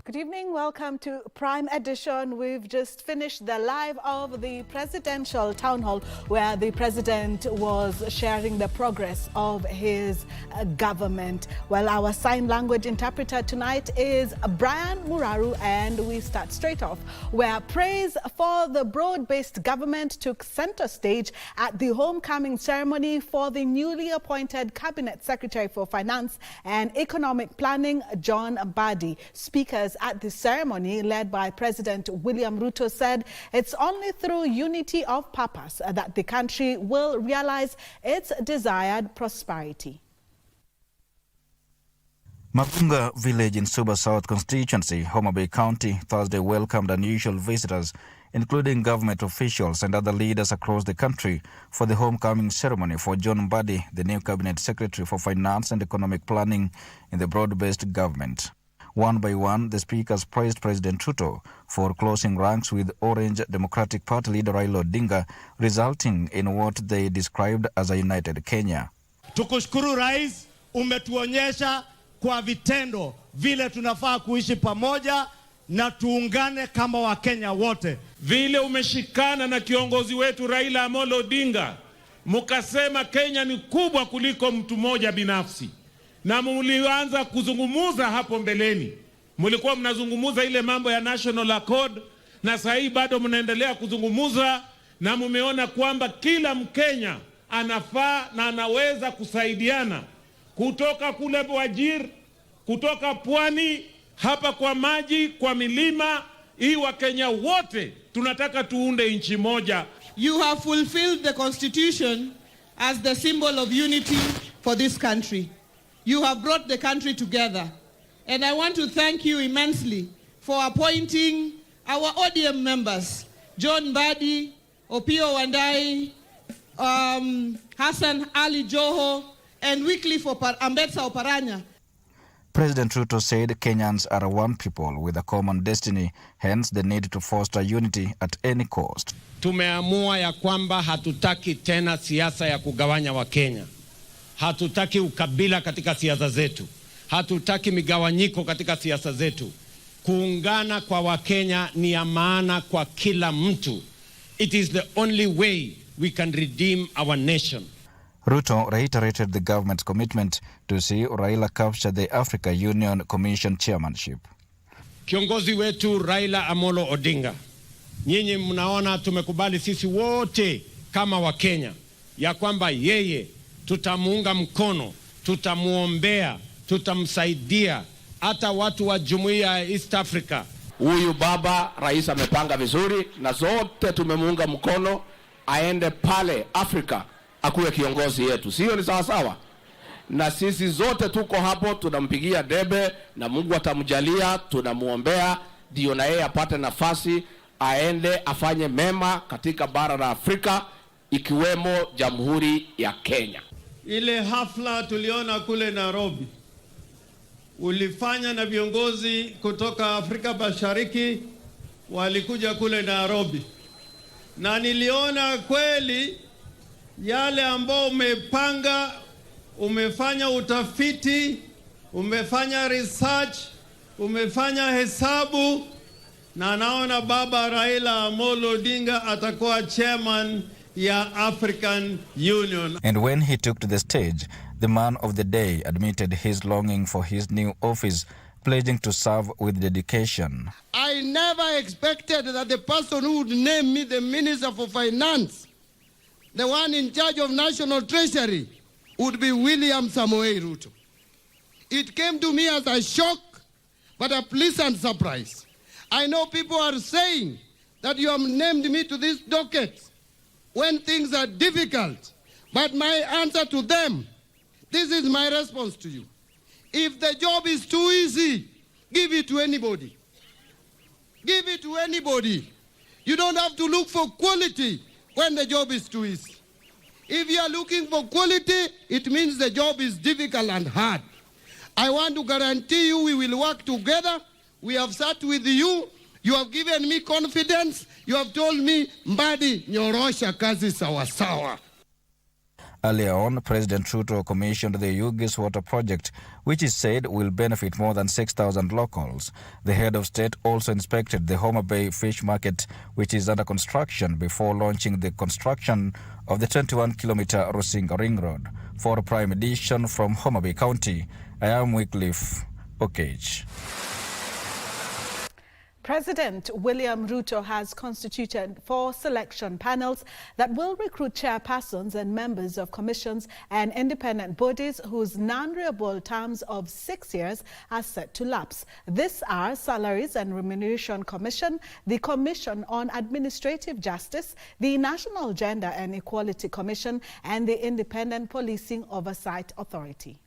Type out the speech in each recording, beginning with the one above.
Good evening. Welcome to Prime Edition. We've just finished the live of the presidential town hall where the president was sharing the progress of his government. Well, our sign language interpreter tonight is Brian Muraru, and we start straight off where praise for the broad-based government took center stage at the homecoming ceremony for the newly appointed Cabinet Secretary for Finance and Economic Planning, John Mbadi. Speakers at the ceremony, led by President William Ruto, said it's only through unity of purpose that the country will realize its desired prosperity. Magunga village in Suba South constituency, Homa Bay County, Thursday welcomed unusual visitors, including government officials and other leaders across the country, for the homecoming ceremony for John Mbadi, the new Cabinet Secretary for Finance and Economic Planning in the broad-based government. One by one, the speakers praised President Ruto for closing ranks with Orange Democratic Party leader Raila Odinga, resulting in what they described as a united Kenya. Tukushukuru Rais, umetuonyesha kwa vitendo vile tunafaa kuishi pamoja na tuungane kama Wakenya wote. Vile umeshikana na kiongozi wetu Raila Amolo Odinga, mukasema Kenya ni kubwa kuliko mtu mmoja binafsi. Na mulianza kuzungumuza hapo mbeleni. Mulikuwa mnazungumuza ile mambo ya National Accord, na sasa bado mnaendelea kuzungumuza, na mumeona kwamba kila Mkenya anafaa na anaweza kusaidiana, kutoka kule Wajir, kutoka pwani, hapa kwa maji, kwa milima, hii Wakenya wote tunataka tuunde nchi moja. You have fulfilled the Constitution as the symbol of unity for this country. You have brought the country together. And I want to thank you immensely for appointing our ODM members, John Mbadi, Opio Wandai, Hassan Ali Joho, and Wycliffe Ambetsa Oparanya. President Ruto said Kenyans are one people with a common destiny, hence the need to foster unity at any cost. Tumeamua ya kwamba hatutaki tena siasa ya kugawanya Wakenya. Hatutaki ukabila katika siasa zetu. Hatutaki migawanyiko katika siasa zetu. Kuungana kwa Wakenya ni ya maana kwa kila mtu. It is the only way we can redeem our nation. Ruto reiterated the government's commitment to see Raila capture the Africa Union Commission chairmanship. Kiongozi wetu Raila Amolo Odinga, nyinyi mnaona tumekubali sisi wote kama Wakenya ya kwamba yeye tutamuunga mkono, tutamuombea, tutamsaidia, hata watu wa Jumuiya ya East Africa. Huyu baba rais amepanga vizuri na zote tumemuunga mkono aende pale Afrika akuwe kiongozi yetu. Sio ni sawa sawa? Na sisi zote tuko hapo tunampigia debe na Mungu atamjalia, tunamuombea ndio na yeye apate nafasi aende afanye mema katika bara la Afrika ikiwemo Jamhuri ya Kenya. Ile hafla tuliona kule Nairobi ulifanya na viongozi kutoka Afrika Mashariki walikuja kule Nairobi, na niliona kweli yale ambao umepanga, umefanya utafiti, umefanya research, umefanya hesabu, na naona baba Raila Amolo Odinga atakuwa chairman ya African Union. And when he took to the stage, the man of the day admitted his longing for his new office, pledging to serve with dedication. I never expected that the person who would name me the Minister for Finance, the one in charge of National Treasury, would be William Samoei Ruto. It came to me as a shock, but a pleasant surprise. I know people are saying that you have named me to this docket when things are difficult, but my answer to them, this is my response to you. If the job is too easy, give it to anybody. Give it to anybody. You don't have to look for quality when the job is too easy. If you are looking for quality, it means the job is difficult and hard. I want to guarantee you we will work together. We have sat with you. You have given me confidence. You have told me, Mbadi, nyorosha kazi sawa sawa. Earlier on, President Ruto commissioned the Yugis water project, which is said will benefit more than 6,000 locals. The head of state also inspected the Homa Bay fish market, which is under construction, before launching the construction of the 21-kilometer Rusinga Ring Road. For Prime Edition from Homa Bay County, I am Wycliffe Okage. President William Ruto has constituted 4 selection panels that will recruit chairpersons and members of commissions and independent bodies whose non-renewable terms of 6 years are set to lapse. These are Salaries and Remuneration Commission, the Commission on Administrative Justice, the National Gender and Equality Commission, and the Independent Policing Oversight Authority.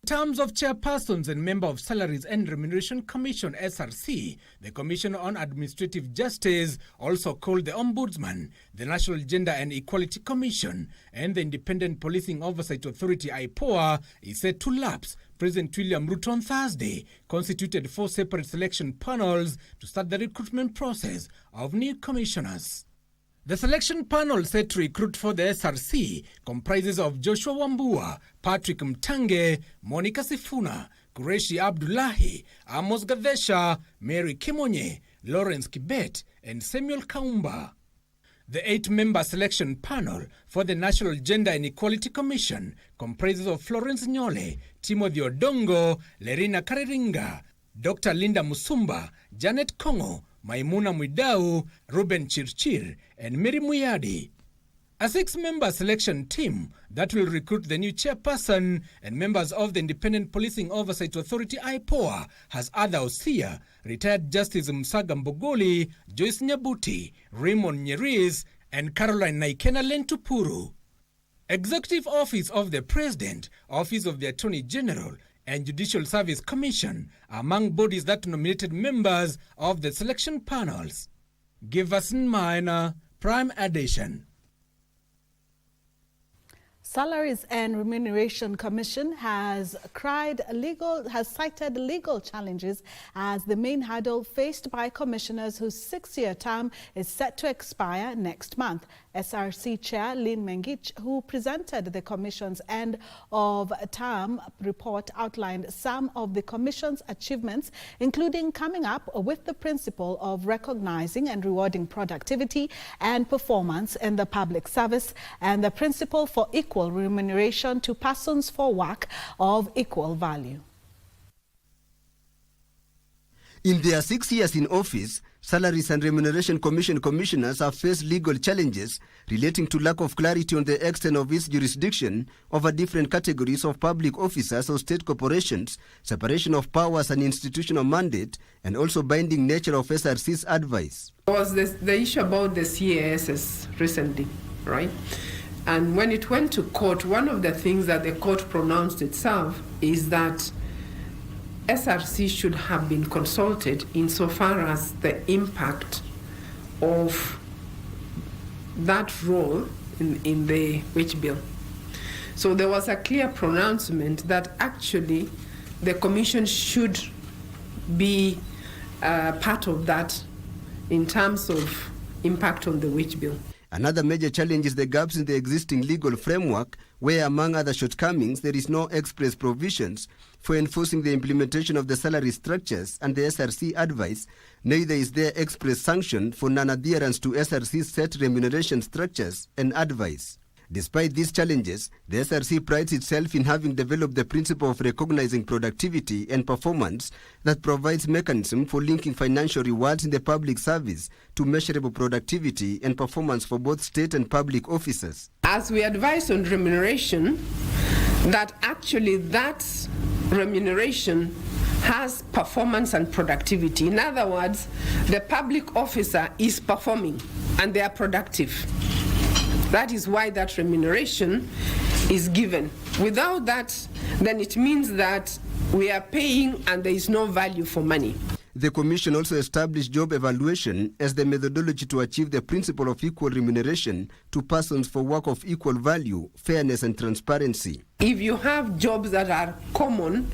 Terms of chairpersons and member of Salaries and Remuneration Commission (SRC), the Commission on Administrative Justice, also called the Ombudsman, the National Gender and Equality Commission, and the Independent Policing Oversight Authority (IPOA), is set to lapse. President William Ruto on Thursday constituted 4 separate selection panels to start the recruitment process of new commissioners. The selection panel set to recruit for the SRC comprises of Joshua Wambua, Patrick Mtange, Monica Sifuna, Qureshi Abdullahi, Amos Gadesha, Mary Kimonye, Lawrence Kibet, and Samuel Kaumba. The 8-member selection panel for the National Gender and Equality Commission comprises of Florence Nyole, Timothy Odongo, Lerina Kariringa, Dr. Linda Musumba, Janet Kongo, Maimuna Mwidau, Ruben Chirchir, and Mary Muyadi. A 6-member selection team that will recruit the new chairperson and members of the Independent Policing Oversight Authority (IPOA) has Ada Osia, retired Justice Msaga Mbogoli, Joyce Nyabuti, Raymond Nyeris, and Caroline Naikena Lentupuru. Executive Office of the President, Office of the Attorney General, and Judicial Service Commission among bodies that nominated members of the selection panels. Giverson Minor, Prime Edition. Salaries and Remuneration Commission has cited legal challenges as the main hurdle faced by commissioners whose 6-year term is set to expire next month. SRC Chair Lynn Mengich, who presented the Commission's end of term report, outlined some of the Commission's achievements, including coming up with the principle of recognizing and rewarding productivity and performance in the public service, and the principle for equal remuneration to persons for work of equal value. In their 6 years in office, Salaries and Remuneration Commission commissioners have faced legal challenges relating to lack of clarity on the extent of its jurisdiction over different categories of public officers or state corporations, separation of powers and institutional mandate, and also binding nature of SRC's advice. There was the issue about the CASs recently, right? And when it went to court, one of the things that the court pronounced itself is that SRC should have been consulted insofar as the impact of that role in the wage bill. So there was a clear pronouncement that actually the commission should be part of that in terms of impact on the wage bill. Another major challenge is the gaps in the existing legal framework, where, among other shortcomings, there is no express provisions for enforcing the implementation of the salary structures and the SRC advice. Neither is there express sanction for non-adherence to SRC's set remuneration structures and advice. Despite these challenges, the SRC prides itself in having developed the principle of recognizing productivity and performance that provides mechanism for linking financial rewards in the public service to measurable productivity and performance for both state and public officers. As we advise on remuneration, that actually that remuneration has performance and productivity. In other words, the public officer is performing and they are productive. That is why that remuneration is given. Without that, then it means that we are paying and there is no value for money. The Commission also established job evaluation as the methodology to achieve the principle of equal remuneration to persons for work of equal value, fairness and transparency. If you have jobs that are common,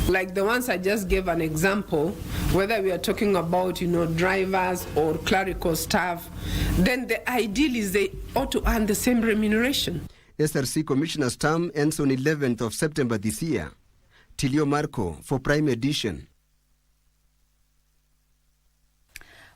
like the ones I just gave an example, whether we are talking about, drivers or clerical staff, then the ideal is they ought to earn the same remuneration. SRC Commissioner's term ends on 11th of September this year. Tilio Marco for Prime Edition.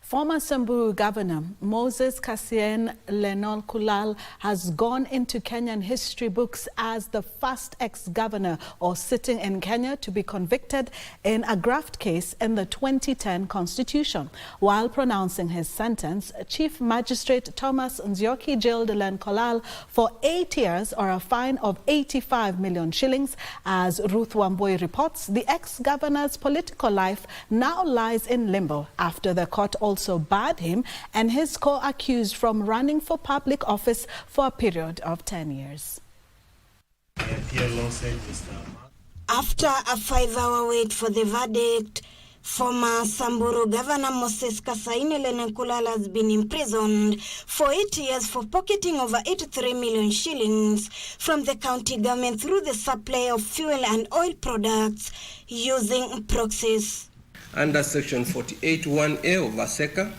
Former Samburu Governor Moses Kassien Lenol Kulal has gone into Kenyan history books as the first ex-governor or sitting in Kenya to be convicted in a graft case in the 2010 Constitution. While pronouncing his sentence, Chief Magistrate Thomas Nzioki jailed Len Kulal for 8 years or a fine of 85 million shillings. As Ruth Wambui reports, the ex-governor's political life now lies in limbo after the court also barred him and his co-accused from running for public office for a period of 10 years. After a 5-hour wait for the verdict, former Samburu Governor Moses Kassien Lenol Kulal has been imprisoned for 8 years for pocketing over 83 million shillings from the county government through the supply of fuel and oil products using proxies. Under Section 48(1)A of ASECA,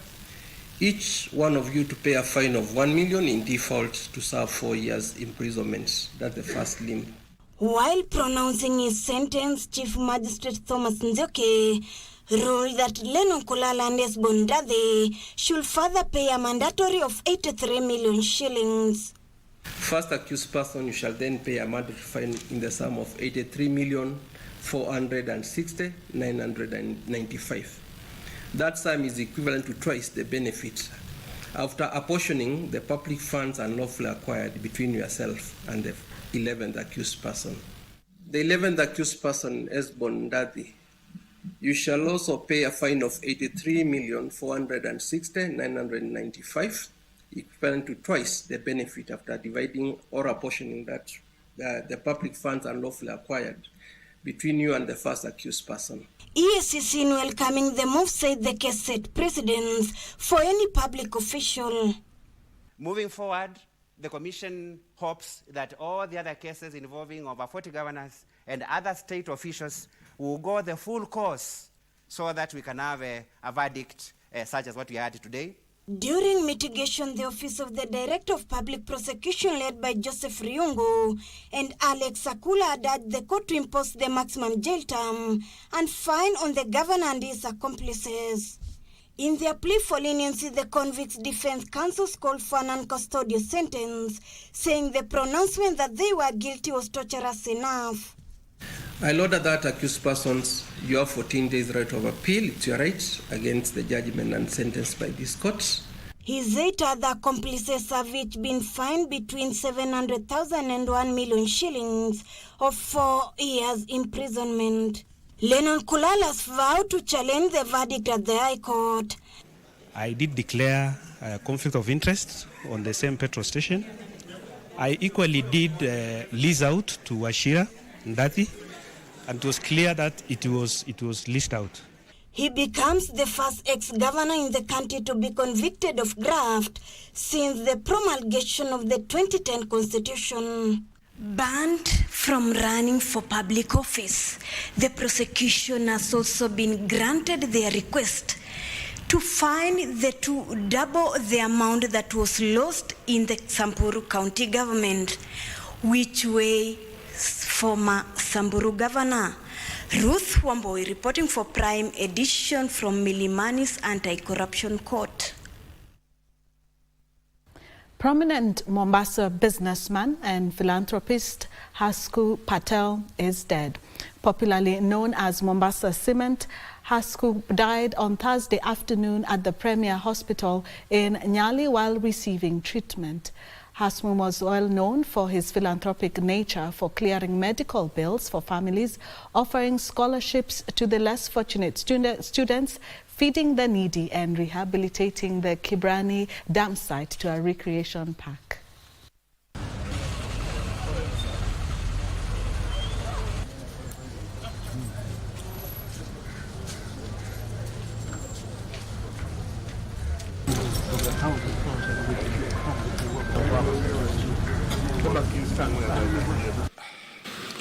each one of you to pay a fine of 1 million in default to serve 4 years imprisonment. That's the first limb. While pronouncing his sentence, Chief Magistrate Thomas Nzioki ruled that Lenol Kulal and Esbon Dade should further pay a mandatory of 83 million shillings. First accused person, you shall then pay a mandatory fine in the sum of 83,460,995. That sum is equivalent to twice the benefit after apportioning the public funds unlawfully acquired between yourself and the 11th accused person. The 11th accused person, Esbon Dade, you shall also pay a fine of 83,460,995, equivalent to twice the benefit after dividing or apportioning that the public funds unlawfully acquired between you and the first accused person. EACC, in welcoming the move, said the case set precedents for any public official. Moving forward, the Commission hopes that all the other cases involving over 40 governors and other state officials will go the full course so that we can have a verdict such as what we had today. During mitigation, the Office of the Director of Public Prosecution, led by Joseph Riungu and Alex Sakula, urged the court to impose the maximum jail term and fine on the governor and his accomplices. In their plea for leniency, the convicts' defense counsels called for a non-custodial sentence, saying the pronouncement that they were guilty was torturous enough. I order that accused persons, you have 14 days right of appeal. It's your right against the judgment and sentence by this court. His 8 other accomplices have each been fined between 700,000 and 1 million shillings of 4 years imprisonment. Lenol Kulal has vowed to challenge the verdict at the High Court. I did declare a conflict of interest on the same petrol station. I equally did lease out to Wachira Ndathi, and it was clear that it was leased out. He becomes the first ex-governor in the country to be convicted of graft since the promulgation of the 2010 Constitution. Banned from running for public office, the prosecution has also been granted their request to fine to double the amount that was lost in the Samburu County government, which way former Samburu Governor. Ruth Wambui reporting for Prime Edition from Milimani's Anti-Corruption Court. Prominent Mombasa businessman and philanthropist Hasmukh Patel is dead. Popularly known as Mombasa Cement, Hasmukh died on Thursday afternoon at the Premier Hospital in Nyali while receiving treatment. Hasmukh was well known for his philanthropic nature, for clearing medical bills for families, offering scholarships to the less fortunate students, feeding the needy, and rehabilitating the Kibrani dam site to a recreation park.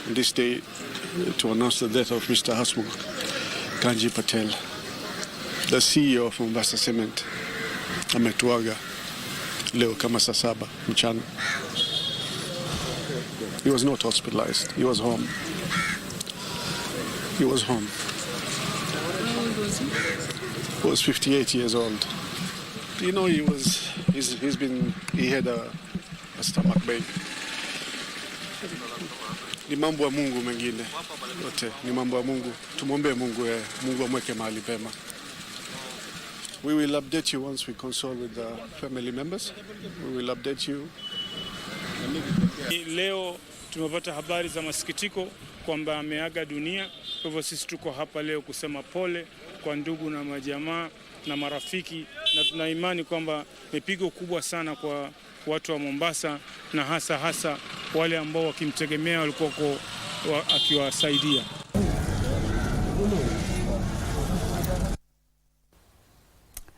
This day to announce the death of Mr. Hasmukh Patel, the CEO of Mombasa Cement. Ametuaga leo kama saa 7 mchana. He was not hospitalized. He was home. He was home. How old was he? He was 58 years old. You know, he had a stomach bag. Ni mambo ya Mungu mengine. Yote ni mambo ya Mungu. Tumombe Mungu Mungu amweke mahali pema. We will update you once we consult with the family members. We will update you. Leo tumepata habari za masikitiko kwamba ameaga dunia. Kwa hivyo sisi tuko hapa leo kusema pole kwa ndugu na majamaa na marafiki, na tuna imani kwamba ni pigo kubwa sana kwa watu wa Mombasa, na hasa wale ambao wakimtegemea walikuwa akiwasaidia.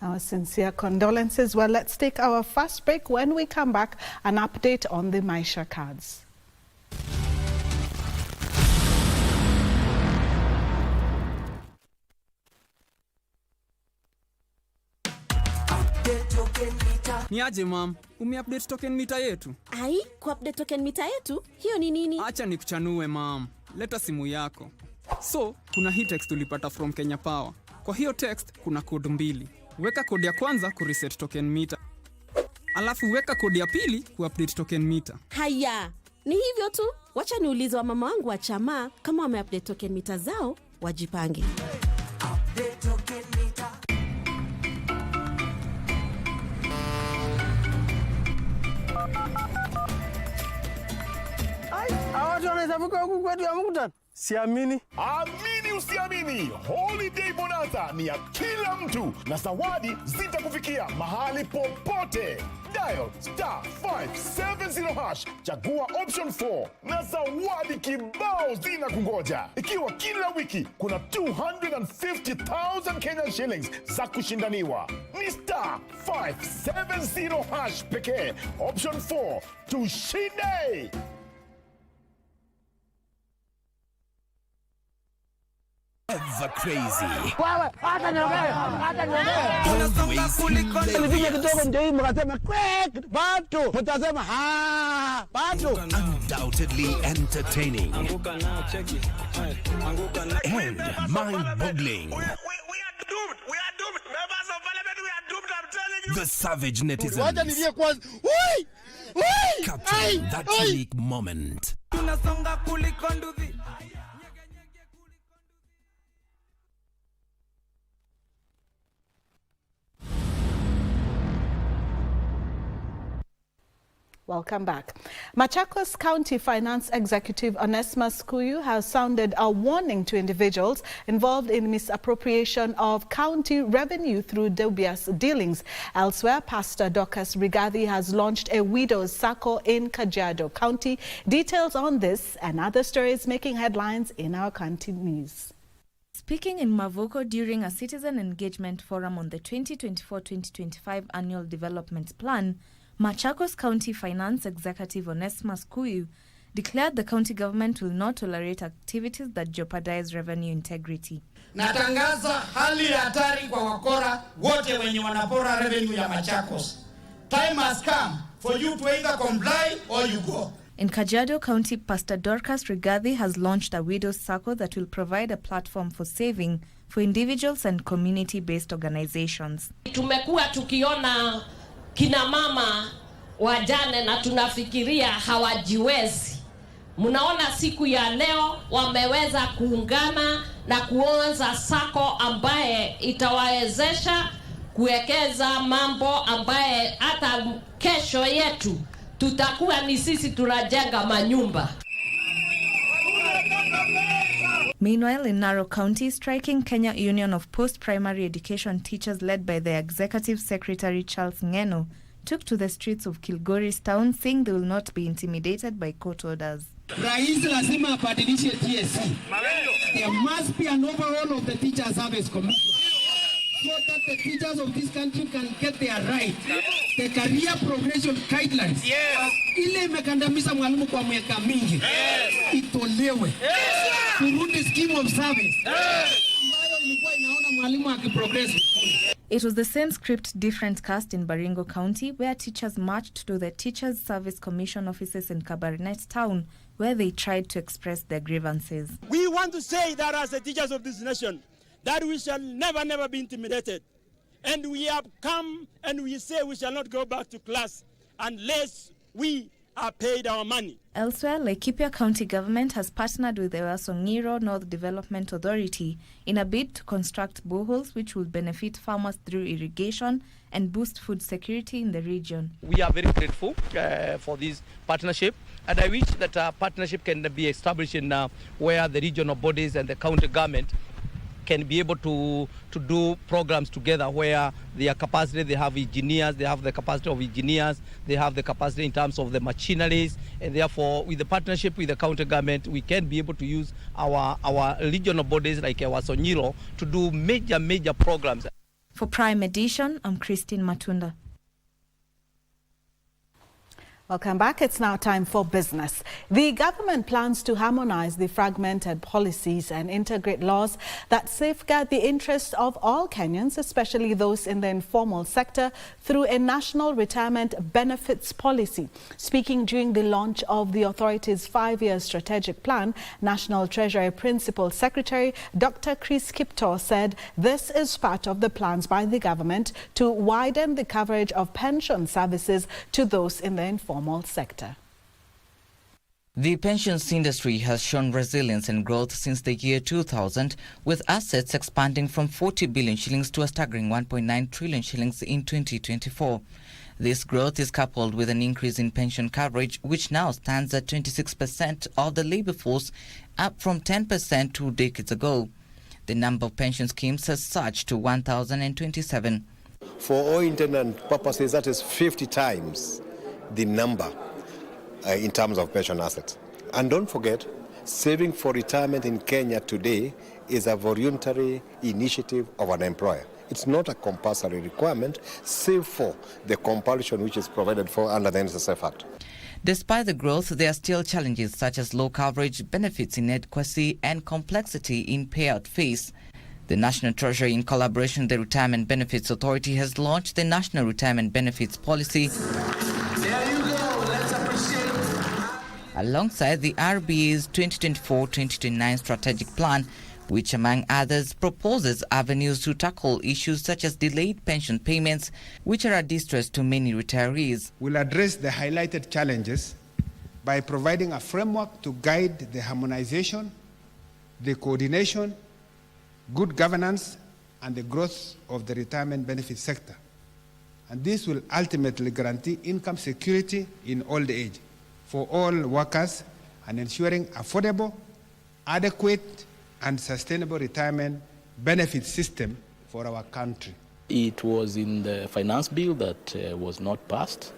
Our sincere condolences. Well, let's take our first break. When we come back, an update on the Maisha cards. Niaje mam, umeupdate token meter yetu? Ai, kuupdate token meter yetu? Hiyo ni nini? Acha nikuchanue mam. Leta simu yako. So, kuna hii text tulipata from Kenya Power. Kwa hiyo text kuna code 2. Weka code ya kwanza ku reset token meter. Alafu weka code ya pili ku update token meter. Haya, ni hivyo tu. Wacha niulize wa mama wangu wa chama kama wameupdate token meter zao, wajipange. Update token meter. Watu wanahesabuka huku kwetu ya mkutano. Siamini. Amini usiamini, Holiday Bonanza ni ya kila mtu na zawadi zitakufikia mahali popote. Dial *570#, chagua option 4 na zawadi kibao zinakungoja. Ikiwa kila wiki kuna 250,000 Kenyan shillings za kushindaniwa. Ni *570# pekee, option 4, tushinde! Ever crazy. Wewe, hata niongea. Tunasonga kuliko nilikuja kidogo ndio hii mkasema quick, bado. Mtasema bado. Undoubtedly entertaining. Anguka na cheki. Anguka na and mind-boggling. We are doomed. We are doomed. Members of parliament, we are doomed, I'm telling you. The savage netizens. Wacha nilie kwanza. Capturing that unique moment. Tunasonga kuliko nduthi. Welcome back. Machakos County Finance Executive Hasmukh Kuyu has sounded a warning to individuals involved in misappropriation of county revenue through dubious dealings. Elsewhere, Pastor Dorcas Rigathi has launched a widows' circle in Kajiado County. Details on this and other stories making headlines in our county news. Speaking in Mavoko during a citizen engagement forum on the 2024-2025 Annual Development Plan, Machakos County Finance Executive Hasmukh Kuyu declared the county government will not tolerate activities that jeopardize revenue integrity. Natangaza hali ya hatari kwa wakora wote wenye wanapora revenue ya Machakos. Time has come for you to either comply or you go. In Kajiado County, Pastor Dorcas Rigathi has launched a widows' circle that will provide a platform for saving for individuals and community-based organizations. Tumekuwa tukiona kina mama wajane na tunafikiria hawajiwezi. Mnaona siku ya leo wameweza kuungana na kuanza sako ambaye itawawezesha kuwekeza mambo ambaye hata kesho yetu tutakuwa ni sisi tunajenga manyumba. Meanwhile, in Narok County, striking Kenya Union of Post-Primary Education Teachers led by the Executive Secretary Charles Ngeno took to the streets of Kilgoris town saying they will not be intimidated by court orders. Rais lazima abadilishe TSC. There must be an overhaul of the Teacher Service Commission so that the teachers of this country can get their right. The career progression guidelines. Ile imekandamiza mwalimu kwa miaka mingi. Itolewe. Kurudi scheme of service. Ambayo ilikuwa inaona mwalimu akiprogress. It was the same script, different cast in Baringo County, where teachers marched to the Teachers Service Commission offices in Kabarnet Town, where they tried to express their grievances. We want to say that as the teachers of this nation, that we shall never be intimidated. And we have come and we say we shall not go back to class unless we are paid our money. Elsewhere, Laikipia County Government has partnered with the Wasongiro North Development Authority in a bid to construct boreholes which will benefit farmers through irrigation and boost food security in the region. We are very grateful for this partnership, and I wish that a partnership can be established in where the regional bodies and the county government can be able to do programs together where their capacity, they have engineers, they have the capacity of engineers, they have the capacity in terms of the machineries, and therefore with the partnership with the county government, we can be able to use our regional bodies like our Sonyiro to do major programs. For Prime Edition, I'm Christine Matunda. Welcome back. It's now time for business. The government plans to harmonize the fragmented policies and integrate laws that safeguard the interests of all Kenyans, especially those in the informal sector, through a national retirement benefits policy. Speaking during the launch of the authority's 5-year strategic plan, National Treasury Principal Secretary Dr. Chris Kipto said this is part of the plans by the government to widen the coverage of pension services to those in the informal sector. The pensions industry has shown resilience and growth since the year 2000, with assets expanding from 40 billion shillings to a staggering 1.9 trillion shillings in 2024. This growth is coupled with an increase in pension coverage, which now stands at 26% of the labor force, up from 10% 2 decades ago. The number of pension schemes has surged to 1,027. For all intents and purposes, that is 50 times the number in terms of pension assets. And don't forget, saving for retirement in Kenya today is a voluntary initiative of an employer. It's not a compulsory requirement, save for the compulsion which is provided for under the NSSF Act. Despite the growth, there are still challenges such as low coverage, benefits inadequacy, and complexity in payout phase. The National Treasury, in collaboration with the Retirement Benefits Authority, has launched the National Retirement Benefits Policy alongside the RBA's 2024-2029 strategic plan, which among others proposes avenues to tackle issues such as delayed pension payments, which are a distress to many retirees. We'll address the highlighted challenges by providing a framework to guide the harmonization, the coordination, good governance, and the growth of the retirement benefit sector. And this will ultimately guarantee income security in old age for all workers and ensuring affordable, adequate, and sustainable retirement benefit system for our country. It was in the finance bill that was not passed,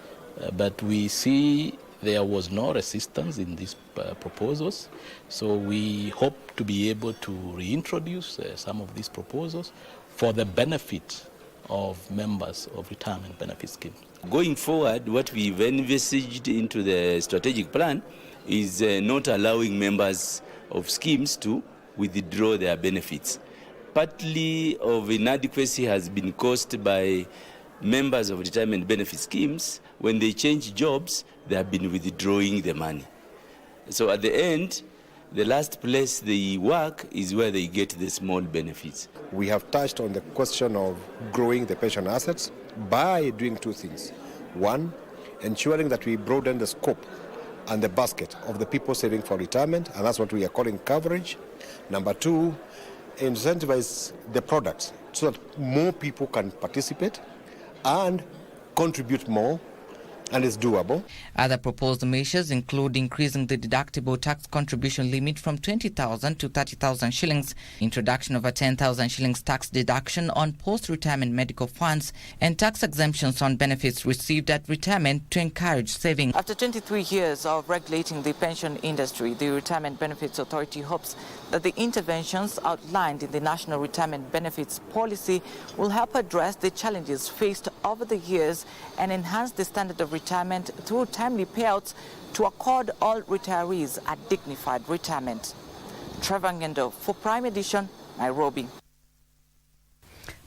but we see there was no resistance in these proposals. So we hope to be able to reintroduce some of these proposals for the benefit of members of retirement benefit schemes. Going forward, what we've envisaged into the strategic plan is not allowing members of schemes to withdraw their benefits. Partly of inadequacy has been caused by members of retirement benefit schemes. When they change jobs, they have been withdrawing the money. So at the end, the last place they work is where they get the small benefits. We have touched on the question of growing the pension assets by doing two things. One, ensuring that we broaden the scope and the basket of the people saving for retirement, and that's what we are calling coverage. Number two, incentivize the products so that more people can participate and contribute more, and it's doable. Other proposed measures include increasing the deductible tax contribution limit from 20,000 to 30,000 shillings, introduction of a 10,000 shillings tax deduction on post-retirement medical funds, and tax exemptions on benefits received at retirement to encourage saving. After 23 years of regulating the pension industry, the Retirement Benefits Authority hopes that the interventions outlined in the National Retirement Benefits Policy will help address the challenges faced over the years and enhance the standard of retirement through timely payouts to accord all retirees a dignified retirement. Trevor Ngendo for Prime Edition, Nairobi.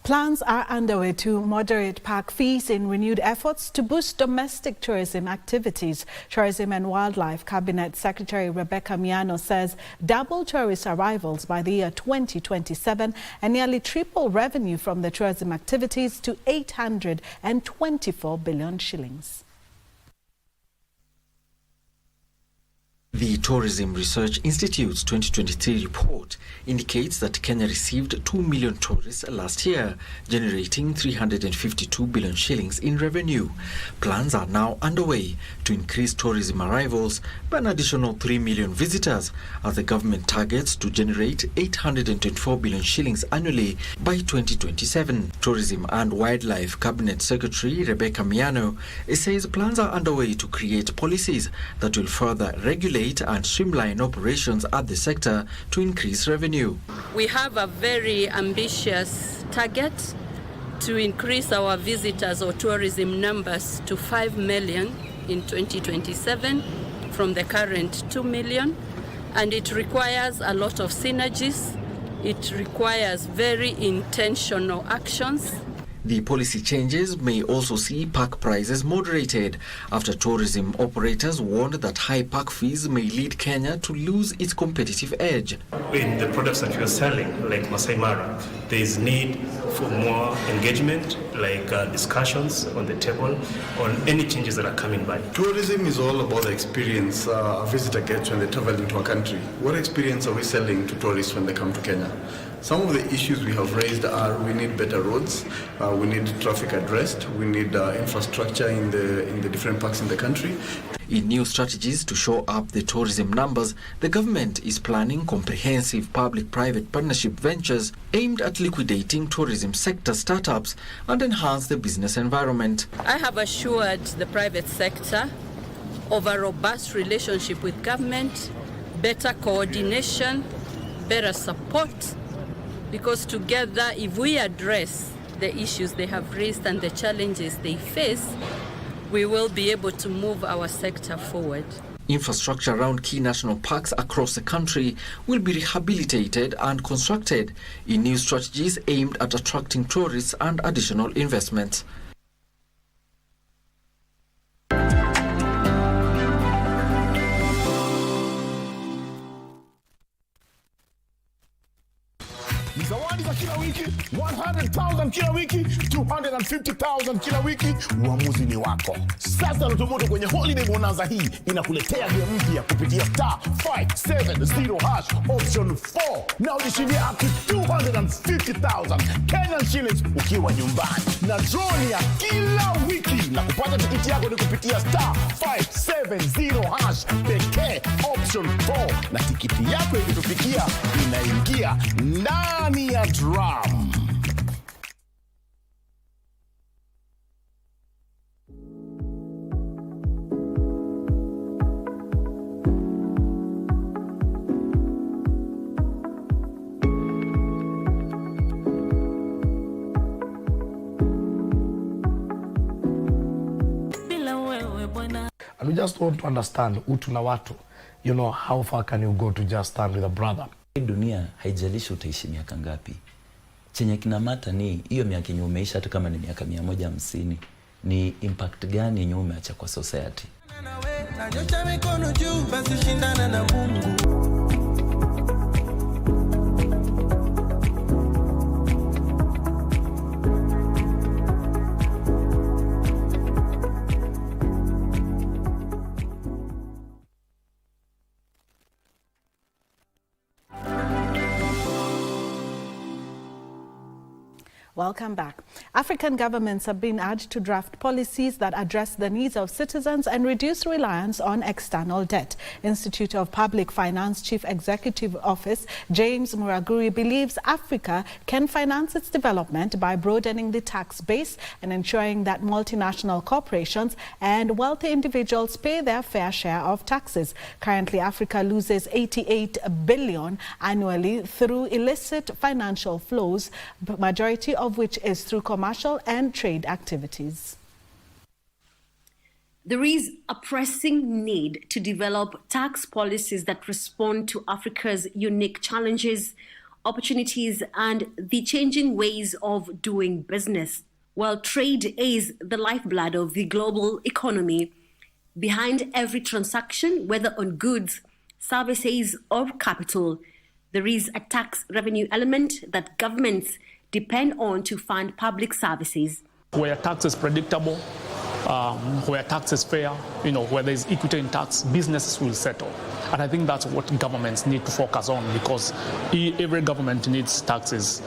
Plans are underway to moderate park fees in renewed efforts to boost domestic tourism activities. Tourism and Wildlife Cabinet Secretary Rebecca Miano says double tourist arrivals by the year 2027 and nearly triple revenue from the tourism activities to 824 billion shillings. The Tourism Research Institute's 2023 report indicates that Kenya received 2 million tourists last year, generating 352 billion shillings in revenue. Plans are now underway to increase tourism arrivals by an additional 3 million visitors, as the government targets to generate 824 billion shillings annually by 2027. Tourism and Wildlife Cabinet Secretary Rebecca Miano says plans are underway to create policies that will further regulate and streamline operations at the sector to increase revenue. We have a very ambitious target to increase our visitors or tourism numbers to 5 million in 2027 from the current 2 million, and it requires a lot of synergies. It requires very intentional actions. The policy changes may also see park prices moderated after tourism operators warned that high park fees may lead Kenya to lose its competitive edge. In the products that we are selling, like Masai Mara, there is need for more engagement, like discussions on the table on any changes that are coming by. Tourism is all about the experience a visitor gets when they travel into a country. What experience are we selling to tourists when they come to Kenya? Some of the issues we have raised are we need better roads, we need traffic addressed, we need infrastructure in the different parks in the country. In new strategies to shore up the tourism numbers, the government is planning comprehensive public-private partnership ventures aimed at liquidating tourism sector startups and enhance the business environment. I have assured the private sector of a robust relationship with government, better coordination, better support, because together, if we address the issues they have raised and the challenges they face, we will be able to move our sector forward. Infrastructure around key national parks across the country will be rehabilitated and constructed in new strategies aimed at attracting tourists and additional investment. Zawadi za kila wiki, 100,000 kila wiki, 250,000 kila wiki. Uamuzi ni wako. Sasa Lutomoto kwenye holiday bonanza hii inakuletea game mpya kupitia star 570 hash option 4 na ujishindie up to 250,000 Kenyan shillings ukiwa nyumbani. Na draw ni ya kila wiki, na kupata tikiti yako ni kupitia star 570 hash pekee option 4, na tikiti yako ikitufikia inaingia ndani ya drum. And we just want to understand utu na watu. You know, how far can you go to just stand with a brother? Dunia haijalishi utaishi miaka ngapi. Chenye kinamata ni hiyo miaka yenye umeisha, hata kama ni miaka 150, ni impact gani yenye umeacha kwa society. Nanyosha mikono juu, basi shindana na Mungu. Welcome back. African governments have been urged to draft policies that address the needs of citizens and reduce reliance on external debt. Institute of Public Finance Chief Executive Office James Muraguri believes Africa can finance its development by broadening the tax base and ensuring that multinational corporations and wealthy individuals pay their fair share of taxes. Currently, Africa loses 88 billion annually through illicit financial flows, majority of which is through commercial and trade activities. There is a pressing need to develop tax policies that respond to Africa's unique challenges opportunities, and the changing ways of doing business. While trade is the lifeblood of the global economy, behind every transaction, whether on goods, services, or capital, there is a tax revenue element that governments depend on to fund public services. Where tax is predictable, where tax is fair, where there is equity in tax, businesses will settle. And I think that's what governments need to focus on, because every government needs taxes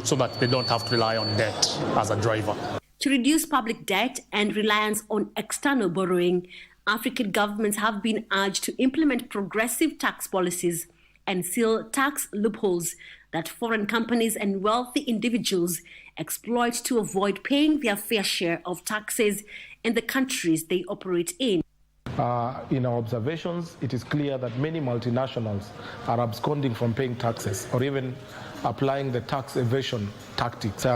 so that they don't have to rely on debt as a driver. To reduce public debt and reliance on external borrowing, African governments have been urged to implement progressive tax policies and seal tax loopholes that foreign companies and wealthy individuals exploit to avoid paying their fair share of taxes in the countries they operate in. In our observations, it is clear that many multinationals are absconding from paying taxes or even applying the tax evasion tactics.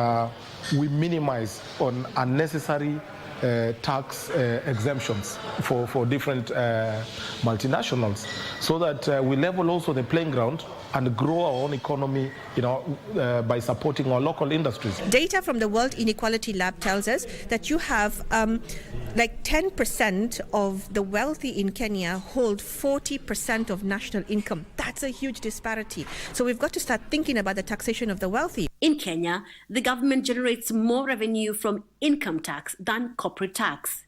We minimize on unnecessary tax exemptions for different multinationals, so that we level also the playing ground and grow our own economy, by supporting our local industries. Data from the World Inequality Lab tells us that you have like 10% of the wealthy in Kenya hold 40% of national income. That's a huge disparity. So we've got to start thinking about the taxation of the wealthy. In Kenya, the government generates more revenue from income tax than corporate tax.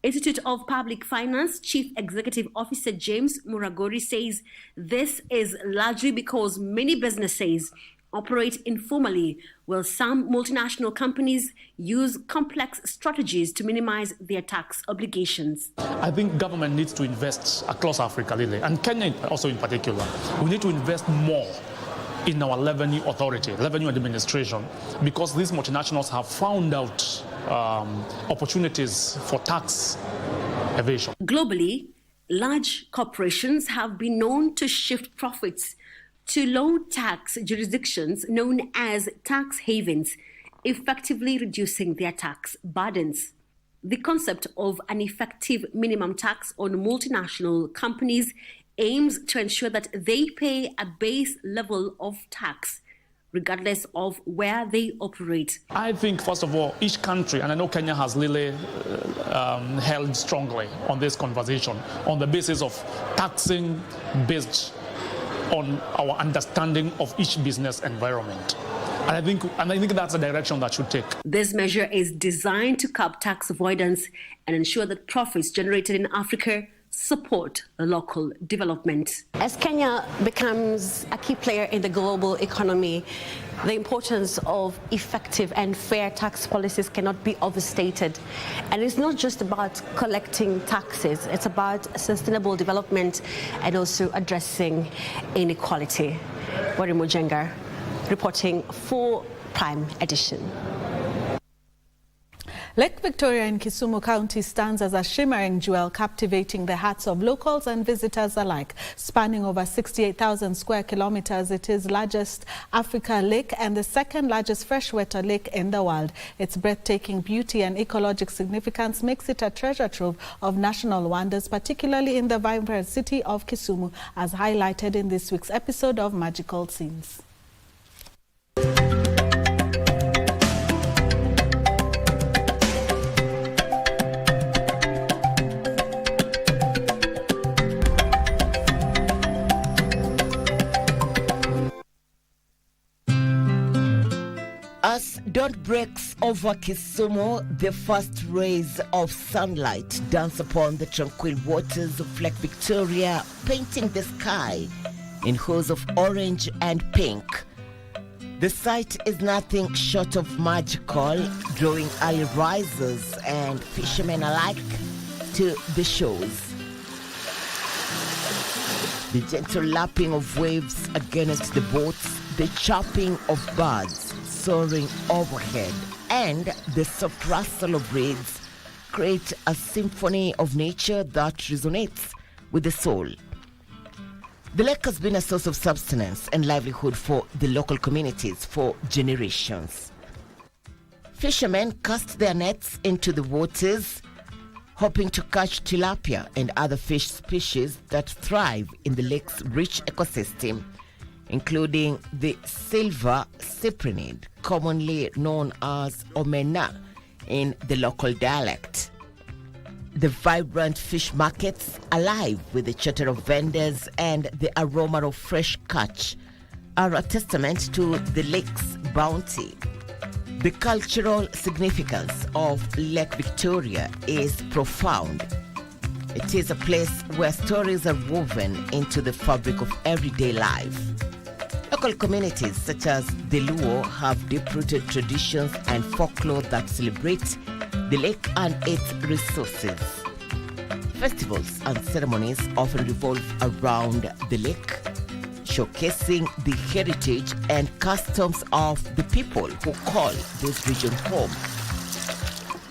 Institute of Public Finance Chief Executive Officer James Muragori says this is largely because many businesses operate informally, while some multinational companies use complex strategies to minimize their tax obligations. I think government needs to invest across Africa, really, and Kenya also in particular. We need to invest more in our revenue authority, revenue administration, because these multinationals have found out opportunities for tax evasion. Globally, large corporations have been known to shift profits to low-tax jurisdictions known as tax havens, effectively reducing their tax burdens. The concept of an effective minimum tax on multinational companies aims to ensure that they pay a base level of tax, regardless of where they operate. I think, first of all, each country, and I know Kenya has really held strongly on this conversation, on the basis of taxing based on our understanding of each business environment. And I think that's a direction that should take. This measure is designed to curb tax avoidance and ensure that profits generated in Africa support local development. As Kenya becomes a key player in the global economy, the importance of effective and fair tax policies cannot be overstated. And it's not just about collecting taxes, it's about sustainable development and also addressing inequality. Wari Mujenga reporting for Prime Edition. Lake Victoria in Kisumu County stands as a shimmering jewel, captivating the hearts of locals and visitors alike. Spanning over 68,000 square kilometers, it is largest Africa lake and the second largest freshwater lake in the world. Its breathtaking beauty and ecologic significance makes it a treasure trove of national wonders, particularly in the vibrant city of Kisumu, as highlighted in this week's episode of Magical Scenes. As dawn breaks over Kisumu, the first rays of sunlight dance upon the tranquil waters of Lake Victoria, painting the sky in hues of orange and pink. The sight is nothing short of magical, drawing early risers and fishermen alike to the shores. The gentle lapping of waves against the boats, the chirping of birds soaring overhead, and the soft rustle of reeds create a symphony of nature that resonates with the soul. The lake has been a source of sustenance and livelihood for the local communities for generations. Fishermen cast their nets into the waters, hoping to catch tilapia and other fish species that thrive in the lake's rich ecosystem, including the silver cyprinid, commonly known as omena in the local dialect. The vibrant fish markets, alive with the chatter of vendors and the aroma of fresh catch, are a testament to the lake's bounty. The cultural significance of Lake Victoria is profound. It is a place where stories are woven into the fabric of everyday life. Local communities such as the Luo have deep-rooted traditions and folklore that celebrate the lake and its resources. Festivals and ceremonies often revolve around the lake, showcasing the heritage and customs of the people who call this region home.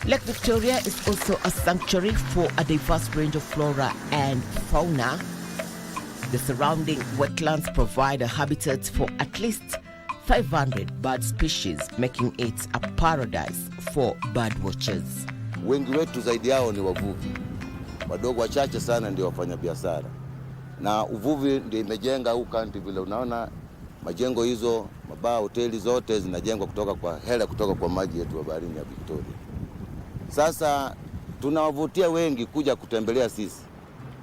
Lake Victoria is also a sanctuary for a diverse range of flora and fauna. The surrounding wetlands provide a habitat for at least 500 bird species, making it a paradise for bird watchers. Wengi wetu zaidi yao ni wavuvi. Wadogo wachache sana ndio wafanya biashara. Na uvuvi ndio imejenga huu country vile unaona majengo hizo, mabaa, hoteli zote zinajengwa kutoka kwa maji yetu ya baharini ya Victoria. Sasa tunawavutia wengi kuja kutembelea sisi.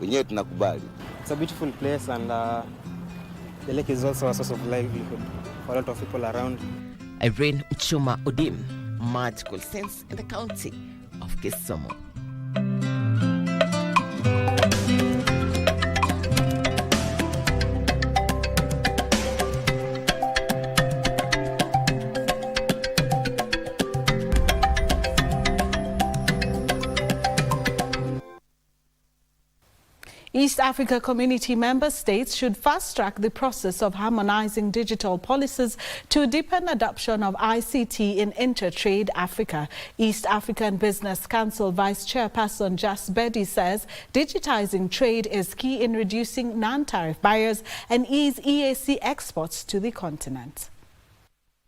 Wenyewe tunakubali. It's a beautiful place and the lake is also a source of livelihood for a lot of people around. Irene Chuma Odim, magical sense in the county of Kisumu. East Africa Community member states should fast-track the process of harmonizing digital policies to deepen adoption of ICT in Intertrade Africa. East African Business Council Vice Chairperson Jas Bedi says digitizing trade is key in reducing non-tariff barriers and ease EAC exports to the continent.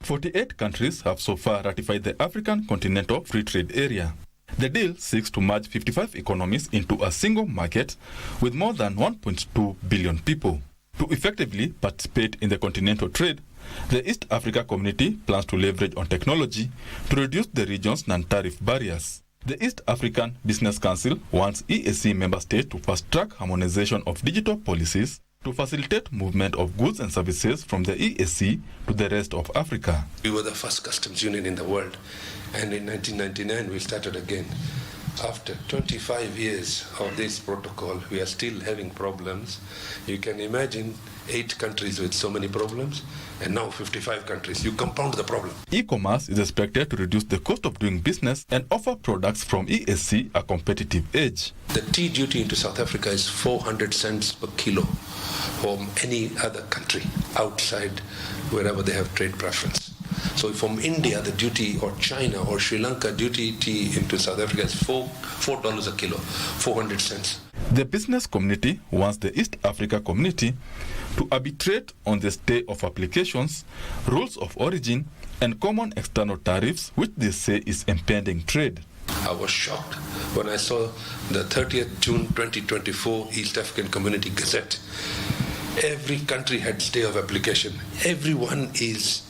48 countries have so far ratified the African Continental Free Trade Area. The deal seeks to merge 55 economies into a single market with more than 1.2 billion people. To effectively participate in the continental trade, the East Africa Community plans to leverage on technology to reduce the region's non-tariff barriers. The East African Business Council wants EAC member states to fast-track harmonization of digital policies to facilitate movement of goods and services from the EAC to the rest of Africa. We were the first customs union in the world, and in 1999 we started again. After 25 years of this protocol, we are still having problems. You can imagine 8 countries with so many problems, and now 55 countries. You compound the problem. E-commerce is expected to reduce the cost of doing business and offer products from EAC a competitive edge. The tea duty into South Africa is 400 cents per kilo from any other country outside wherever they have trade preference. So from India, the duty, or China or Sri Lanka, duty tea into South Africa is $4 a kilo, 400 cents. The business community wants the East Africa Community to arbitrate on the stay of applications, rules of origin, and common external tariffs, which they say is impeding trade. I was shocked when I saw the 30th June 2024 East African Community Gazette. Every country had stay of application. Everyone is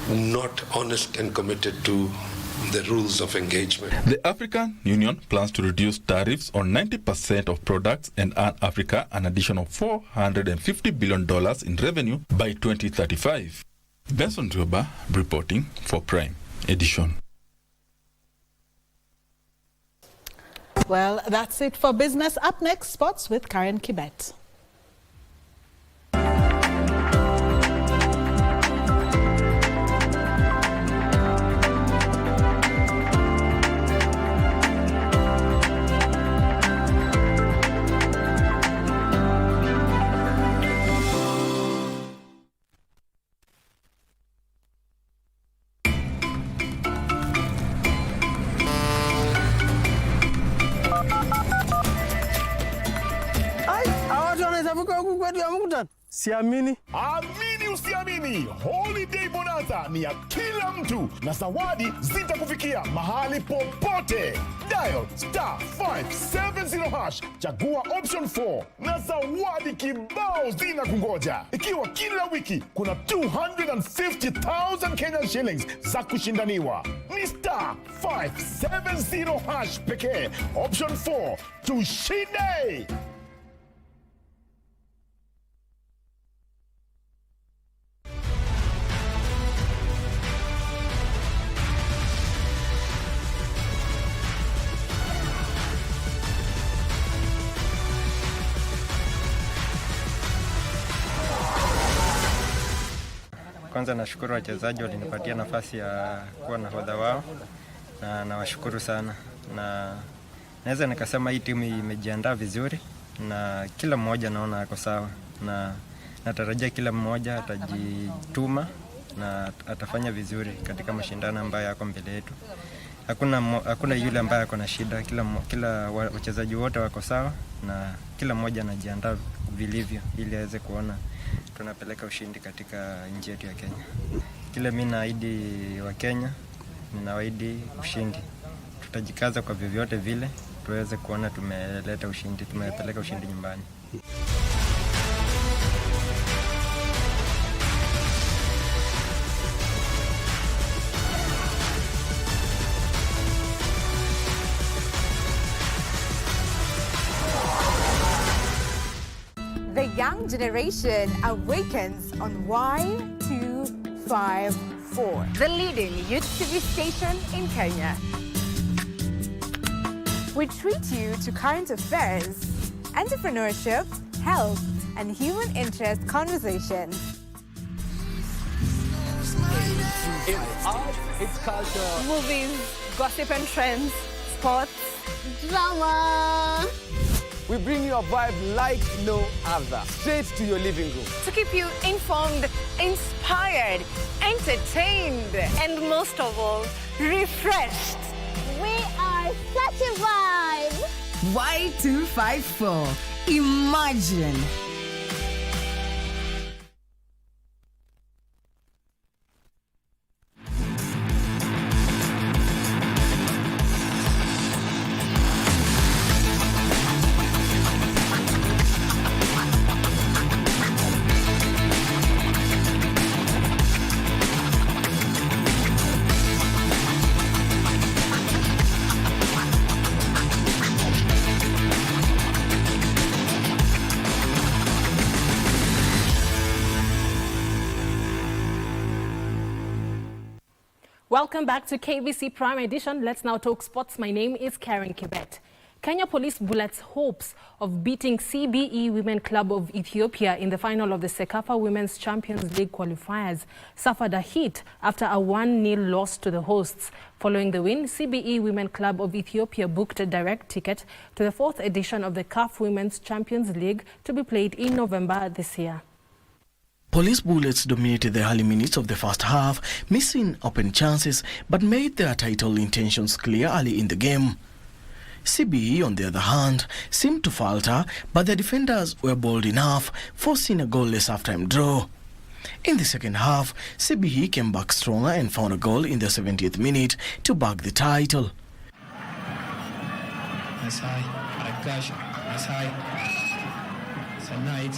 not honest and committed to the rules of engagement. The African Union plans to reduce tariffs on 90% of products and earn Africa an additional $450 billion in revenue by 2035. Benson Dioba reporting for Prime Edition. Well, that's it for business. Up next, sports with Karen Kibet. Siamini. Amini usiamini, holiday bonanza ni ya kila mtu na zawadi zitakufikia mahali popote. Dial *570#, chagua option 4 na zawadi kibao zinakungoja. Ikiwa kila wiki kuna 250,000 Kenyan shillings za kushindaniwa. Ni *570# pekee, option 4, tushinde! Kwanza nashukuru wachezaji walinipatia nafasi ya kuwa nahodha wao na nawashukuru sana, na naweza nikasema hii timu imejiandaa vizuri na kila mmoja naona ako sawa, na natarajia kila mmoja atajituma na atafanya vizuri katika mashindano ambayo yako mbele yetu. Hakuna yule ambaye ako na shida, kila wachezaji wote wako sawa na kila mmoja anajiandaa vilivyo ili aweze kuona tunapeleka ushindi katika nchi yetu ya Kenya. Kile mimi naahidi wa Kenya, ninawaahidi ushindi. Tutajikaza kwa vyovyote vile tuweze kuona tumeleta ushindi, tumepeleka ushindi nyumbani. The young generation awakens on Y254, the leading youth TV station in Kenya. We treat you to current affairs, entrepreneurship, health, and human interest conversations. It's art, it's culture, Movies, gossip and trends, sports, drama. We bring you a vibe like no other, straight to your living room. to keep you informed, inspired, entertained, and most of all, refreshed. We are such a vibe. Y254. Imagine. Welcome back to KBC Prime Edition. Let's now talk sports. My name is Karen Kibet. Kenya Police Bullets' hopes of beating CBE Women Club of Ethiopia in the final of the Sekafa Women's Champions League qualifiers suffered a hit after a 1-0 loss to the hosts. Following the win, CBE Women Club of Ethiopia booked a direct ticket to the 4th edition of the CAF Women's Champions League to be played in November this year. Police Bullets dominated the early minutes of the first half, missing open chances, but made their title intentions clear early in the game. CBE, on the other hand, seemed to falter, but the defenders were bold enough, forcing a goalless half-time draw. In the second half, CBE came back stronger and found a goal in the 70th minute to bag the title. Nice high, Akash, nice high. It's a night.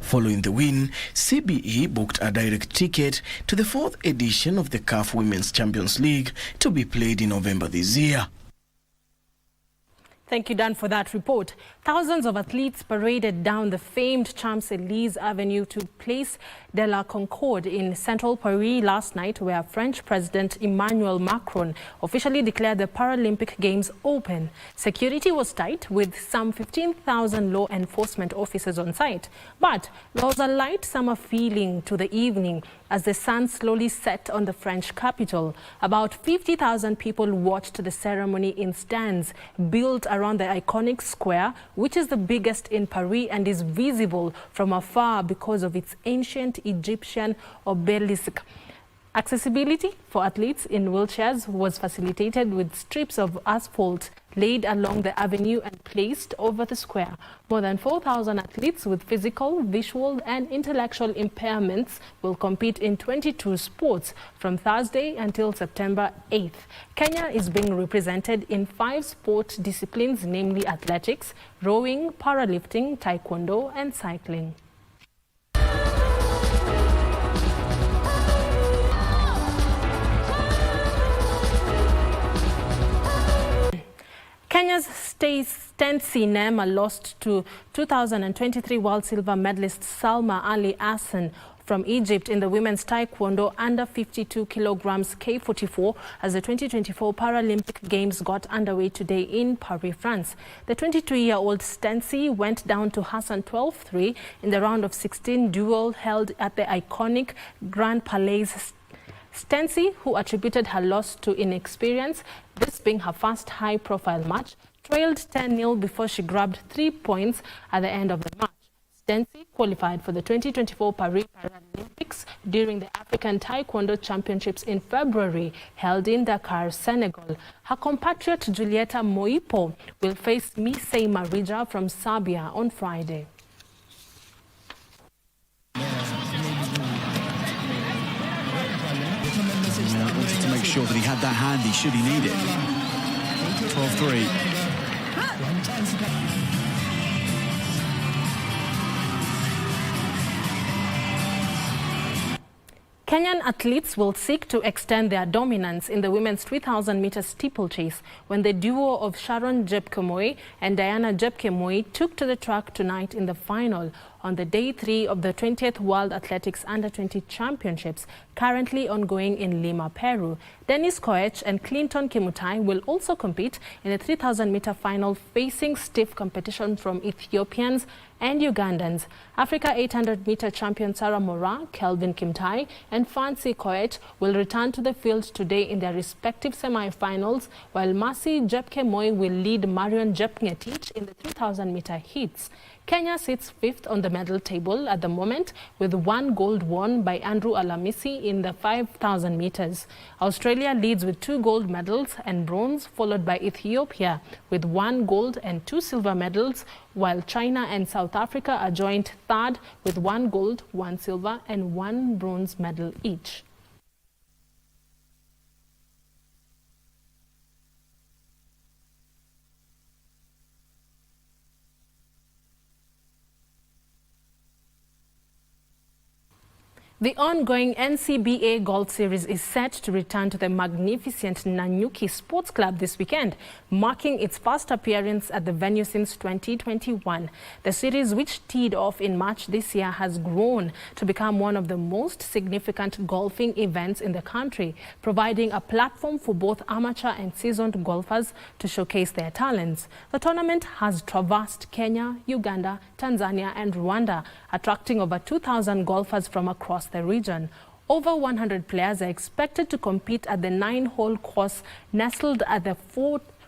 Following the win, CBE booked a direct ticket to the 4th edition of the CAF Women's Champions League to be played in November this year. Thank you, Dan, for that report. Thousands of athletes paraded down the famed Champs-Élysées Avenue to Place de la Concorde in central Paris last night, where French President Emmanuel Macron officially declared the Paralympic Games open. Security was tight, with some 15,000 law enforcement officers on site. But there was a light summer feeling to the evening as the sun slowly set on the French capital. About 50,000 people watched the ceremony in stands built around the iconic square, which is the biggest in Paris and is visible from afar because of its ancient Egyptian obelisk. Accessibility for athletes in wheelchairs was facilitated with strips of asphalt laid along the avenue and placed over the square. More than 4,000 athletes with physical, visual and intellectual impairments will compete in 22 sports from Thursday until September 8th. Kenya is being represented in 5 sport disciplines, namely athletics, rowing, powerlifting, taekwondo and cycling. Kenya's Stensi Neema lost to 2023 World Silver medalist Salma Ali Hassan from Egypt in the women's taekwondo under 52 kilograms K44 as the 2024 Paralympic Games got underway today in Paris, France. The 22-year-old Stensi went down to Hassan 12-3 in the round of 16 duel held at the iconic Grand Palais. Stensi, who attributed her loss to inexperience, this being her first high-profile match, trailed 10-0 before she grabbed 3 points at the end of the match. Stensi qualified for the 2024 Paris Paralympics during the African Taekwondo Championships in February, held in Dakar, Senegal. Her compatriot Julieta Moipo will face Misei Marija from Serbia on Friday. Wanted to make sure that he had that handy should he need it. 12-3. Kenyan athletes will seek to extend their dominance in the women's 3,000-meter steeplechase when the duo of Sharon Jepkemoi and Diana Jepkemoi took to the track tonight in the final on the day 3 of the 20th World Athletics Under-20 Championships, currently ongoing in Lima, Peru. Dennis Koech and Clinton Kimutai will also compete in the 3,000-meter final, facing stiff competition from Ethiopians and Ugandans. Africa 800-meter champion Sarah Mora, Kelvin Kimtai and Fancy Koech will return to the field today in their respective semi-finals, while Mercy Jepkemoi will lead Marion Jepngetich in the 3,000-meter heats. Kenya sits 5th on the medal table at the moment, with 1 gold won by Andrew Alamisi in the 5,000 meters. Australia leads with 2 gold medals and bronze, followed by Ethiopia with 1 gold and 2 silver medals, while China and South Africa are joint third with 1 gold, 1 silver and 1 bronze medal each. The ongoing NCBA Golf Series is set to return to the magnificent Nanyuki Sports Club this weekend, marking its first appearance at the venue since 2021. The series, which teed off in March this year, has grown to become one of the most significant golfing events in the country, providing a platform for both amateur and seasoned golfers to showcase their talents. The tournament has traversed Kenya, Uganda, Tanzania and Rwanda, attracting over 2,000 golfers from across the region. Over 100 players are expected to compete at the 9-hole course nestled at the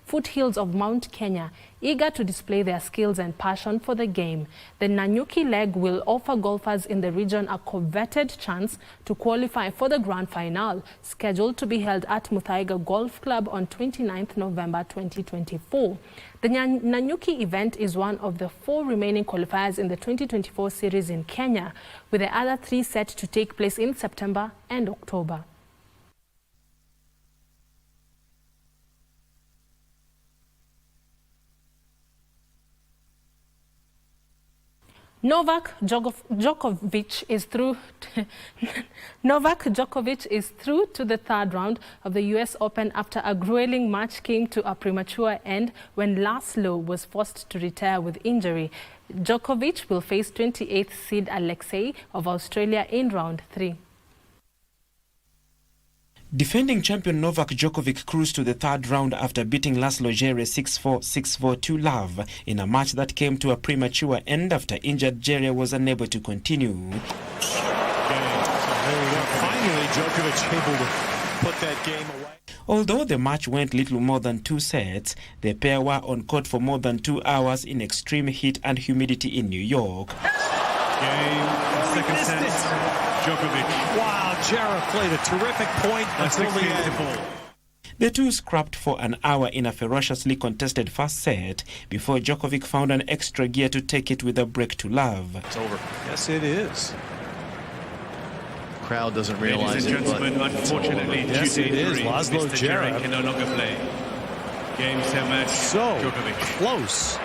foothills of Mount Kenya, eager to display their skills and passion for the game. The Nanyuki leg will offer golfers in the region a coveted chance to qualify for the grand final, scheduled to be held at Muthaiga Golf Club on 29th November 2024. The Nanyuki event is one of the 4 remaining qualifiers in the 2024 series in Kenya, with the other 3 set to take place in September and October. Novak Djokovic is through to the 3rd round of the US Open after a grueling match came to a premature end when Laszlo was forced to retire with injury. Djokovic will face 28th seed Alexei of Australia in round 3. Defending champion Novak Djokovic cruised to the 3rd round after beating Laszlo Djere 6-4, 6-4, 2-love in a match that came to a premature end after injured Djere was unable to continue. Finally, Djokovic able to put that game away. Although the match went little more than 2 sets, the pair were on court for more than 2 hours in extreme heat and humidity in New York. Second set, Djokovic. Wow, Djere played a terrific point until the end. The two scrapped for an hour in a ferociously contested first set before Djokovic found an extra gear to take it with a break to love. It's over. Yes, it is. Crowd doesn't realize it. Ladies and gentlemen, unfortunately, yes, it is. Laszlo Djere can no longer play. Game 10 match. So Djokovic close.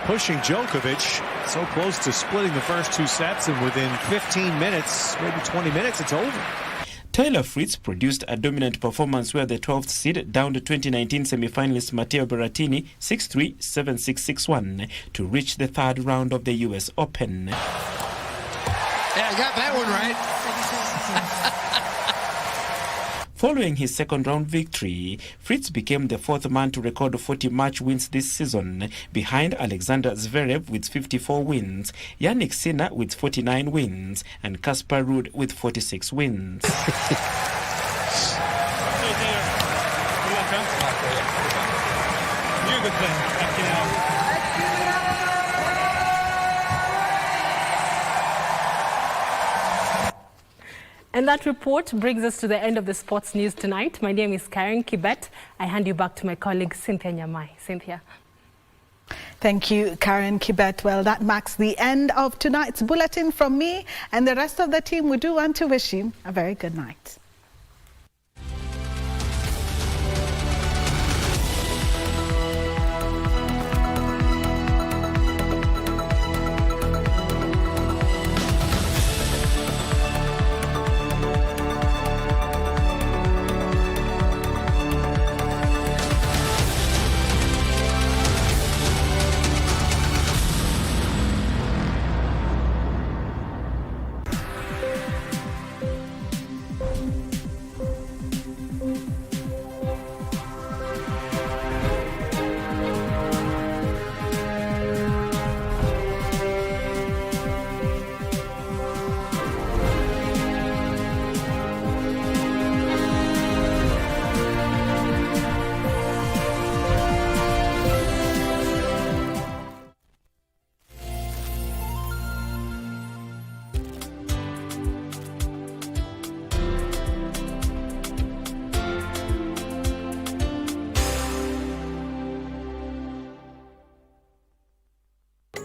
Pushing Djokovic so close to splitting the first two sets, and within 15 minutes, maybe 20 minutes, it's over. Taylor Fritz produced a dominant performance where the 12th seed downed 2019 semi-finalist Matteo Berrettini 6-3, 7-6, 6-1 to reach the third round of the US Open. Yeah, I got that one right. Following his second round victory, Fritz became the fourth man to record 40 match wins this season, behind Alexander Zverev with 54 wins, Yannick Sinner with 49 wins, and Casper Ruud with 46 wins. You're a good player. And that report brings us to the end of the sports news tonight. My name is Karen Kibet. I hand you back to my colleague Cynthia Nyamai. Cynthia. Thank you, Karen Kibet. Well, that marks the end of tonight's bulletin from me and the rest of the team. We do want to wish you a very good night.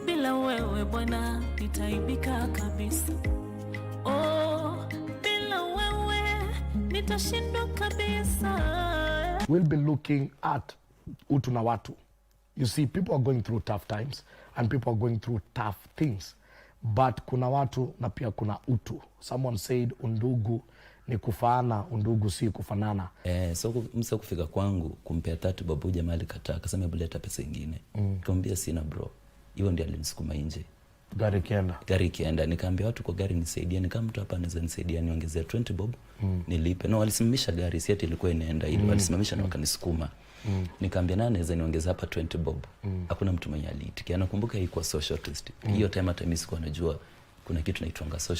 Bila wewe Bwana nitaibika kabisa. Oh, bila wewe nitashindwa kabisa. We'll be looking at utu na watu. You see, people are going through tough times and people are going through tough things. But kuna watu na pia kuna utu. Someone said undugu ni kufaana, undugu si kufanana. So msa kufika kwangu kumpea 30 babu jamaa alikataa, akasema hebu leta pesa nyingine. Nikamwambia sina bro. Hiyo ndio alinisukuma nje. Gari kienda. Nikaambia watu kwa gari nisaidie, nikamtu hapa anaweza nisaidia niongezea 20 bob nilipe. No, walisimamisha gari, si ati ilikuwa inaenda ili walisimamisha na wakanisukuma. Nikaambia nani anaweza niongeza hapa 20 bob. Hakuna mtu mwenye alitikia. Nakumbuka ilikuwa social test. Hiyo time hata mimi sikuwa najua kuna kitu naitwa social